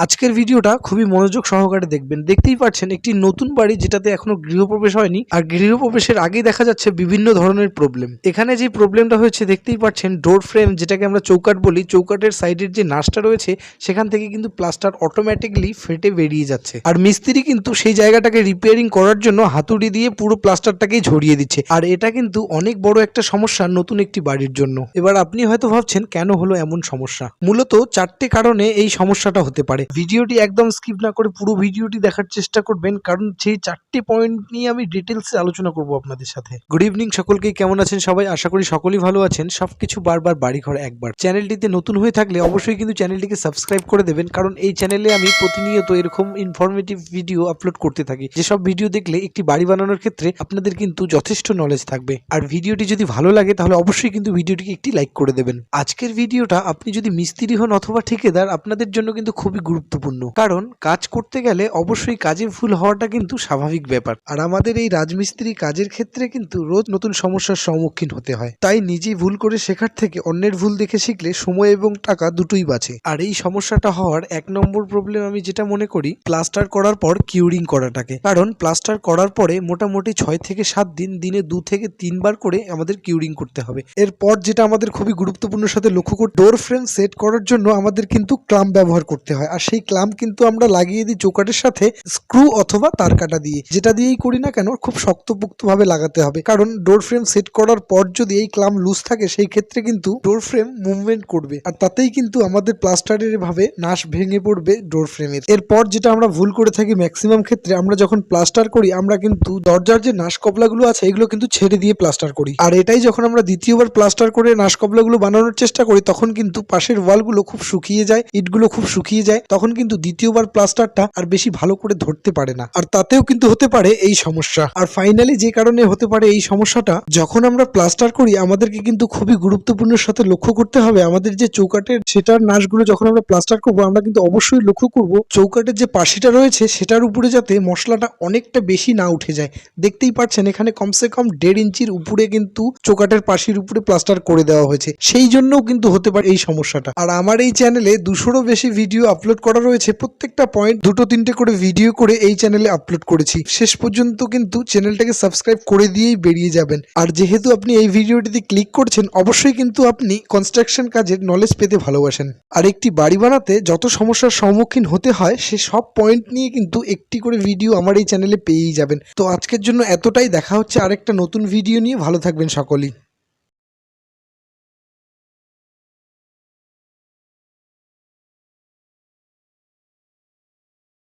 আজকের ভিডিওটা খুবই মনোযোগ সহকারে দেখবেন। দেখতেই পাচ্ছেন একটি নতুন বাড়ি যেটাতে এখনো গৃহপ্রবেশ হয়নি, আর গৃহপ্রবেশের আগেই দেখা যাচ্ছে বিভিন্ন ধরনের প্রবলেম। এখানে যে প্রবলেমটা হয়েছে দেখতেই পাচ্ছেন, ডোর ফ্রেম যেটাকে আমরা চৌকাঠ বলি, চৌকাঠের সাইডের যে নাচটা রয়েছে সেখান থেকে কিন্তু প্লাস্টার অটোমেটিকলি ফেটে বেরিয়ে যাচ্ছে, আর মিস্ত্রি কিন্তু সেই জায়গাটাকে রিপেয়ারিং করার জন্য হাতুড়ি দিয়ে পুরো প্লাস্টারটাকেই ঝরিয়ে দিচ্ছে। আর এটা কিন্তু অনেক বড় একটা সমস্যা নতুন একটি বাড়ির জন্য। এবার আপনি হয়তো ভাবছেন কেন হলো এমন সমস্যা। মূলত 4টে কারণে এই সমস্যাটা হতে পারে। ভিডিওটি একদম স্কিপ না করে পুরো ভিডিওটি দেখার চেষ্টা করবেন, কারণ সেই 4টে পয়েন্ট নিয়ে আমি ডিটেলসে আলোচনা করব আপনাদের সাথে। গুড ইভিনিং সকলকেই, কেমন আছেন সবাই? আশা করি সকলেই ভালো আছেন। সবকিছু বারবার বাড়িঘর একবার। চ্যানেলটিতে নতুন হয়ে থাকলে অবশ্যই কিন্তু চ্যানেলটিকে সাবস্ক্রাইব করে দেবেন, কারণ এই চ্যানেলে আমি প্রতিনিয়ত এরকম ইনফরমেটিভ ভিডিও আপলোড করতে থাকি, যেসব ভিডিও দেখলে একটি বাড়ি বানানোর ক্ষেত্রে আপনাদের কিন্তু যথেষ্ট নলেজ থাকবে। আর ভিডিওটি যদি ভালো লাগে তাহলে অবশ্যই কিন্তু ভিডিওটিকে একটি লাইক করে দেবেন। আজকের ভিডিওটা আপনি যদি মিস্ত্রি হন অথবা ঠিকাদার, আপনাদের জন্য কিন্তু খুবই গুরুত্বপূর্ণ, কারণ কাজ করতে গেলে অবশ্যই কাজে ভুল হওয়াটা কিন্তু স্বাভাবিক ব্যাপার। আর আমাদের এই রাজমিস্ত্রি কাজের ক্ষেত্রে কিন্তু রোজ নতুন সমস্যার সম্মুখীন হতে হয়। তাই নিজেই ভুল করে শেখার থেকে অন্যের ভুল দেখে শিখলে সময় এবং টাকা দুটোই বাঁচে। আর এই সমস্যাটা হওয়ার 1 নম্বর প্রবলেম আমি যেটা মনে করি, প্লাস্টার করার পর কিউরিং করাটাকে। কারণ প্লাস্টার করার পরে মোটামুটি 6 থেকে 7 দিন, দিনে 2 থেকে 3 বার করে আমাদের কিউরিং করতে হবে। এরপর যেটা আমাদের খুবই গুরুত্বপূর্ণ সাথে লক্ষ্য করতে, ডোর ফ্রেম সেট করার জন্য আমাদের কিন্তু ক্লাম্প ব্যবহার করতে হয়। আর সেই ক্লাম্প কিন্তু আমরা লাগিয়ে দিই চৌকাঠের সাথে স্ক্রু অথবা তার কাটা দিয়ে। যেটা দিয়েই করি না কেন, খুব শক্তপোক্ত ভাবে লাগাতে হবে, কারণ ডোর ফ্রেম সেট করার পর যদি এই ক্লাম্প লুজ থাকে সেই ক্ষেত্রে কিন্তু ডোর ফ্রেম মুভমেন্ট করবে, আর তাতেই কিন্তু আমাদের প্লাস্টারের ভাবে নাশ ভেঙে পড়বে ডোর ফ্রেমের। এরপর যেটা আমরা ভুল করে থাকি ম্যাক্সিমাম ক্ষেত্রে, আমরা যখন প্লাস্টার করি আমরা কিন্তু দরজার যে নাশ কবলাগুলো আছে এগুলো কিন্তু ছেড়ে দিয়ে প্লাস্টার করি। আর এটাই যখন আমরা দ্বিতীয়বার প্লাস্টার করে নাশ কবলাগুলো বানানোর চেষ্টা করি, তখন কিন্তু পাশের ওয়ালগুলো খুব শুকিয়ে যায়, ইটগুলো খুব শুকিয়ে যায়, তখন কিন্তু দ্বিতীয়বার প্লাস্টারটা আর বেশি ভালো করে ধরতে পারে না, আর তাতেও কিন্তু হতে পারে এই সমস্যা। আর ফাইনালি যে কারণে হতে পারে এই সমস্যাটা, যখন আমরা প্লাস্টার করি আমাদেরকে কিন্তু খুবই গুরুত্বপূর্ণ সাথে লক্ষ্য করতে হবে, আমাদের যে চৌকাঠের সেটার নাশগুলো যখন আমরা প্লাস্টার করব, আমরা কিন্তু অবশ্যই লক্ষ্য করব চৌকাঠের যে পাশিটা রয়েছে সেটার উপরে যাতে মশলাটা অনেকটা বেশি না উঠে যায়। দেখতেই পাচ্ছেন এখানে কমসে কম 1.5 ইঞ্চির উপরে কিন্তু চৌকাঠের পাশির উপরে প্লাস্টার করে দেওয়া হয়েছে, সেই জন্যও কিন্তু হতে পারে এই সমস্যাটা। আর আমার এই চ্যানেলে 200রও বেশি ভিডিও আপলোড করা রয়েছে, প্রত্যেকটা পয়েন্ট 2-3টে করে ভিডিও করে এই চ্যানেলে আপলোড করেছি। শেষ পর্যন্ত কিন্তু চ্যানেলটাকে সাবস্ক্রাইব করে দিয়েই বেরিয়ে যাবেন। আর যেহেতু আপনি এই ভিডিওটিতে ক্লিক করছেন, অবশ্যই কিন্তু আপনি কনস্ট্রাকশন কাজের নলেজ পেতে ভালোবাসেন। আর একটি বাড়ি বানাতে যত সমস্যার সম্মুখীন হতে হয় সে সব পয়েন্ট নিয়ে কিন্তু একটি করে ভিডিও আমার এই চ্যানেলে পেয়েই যাবেন। তো আজকের জন্য এতটাই। দেখা হচ্ছে আরেকটা নতুন ভিডিও নিয়ে। ভালো থাকবেন সকলেই।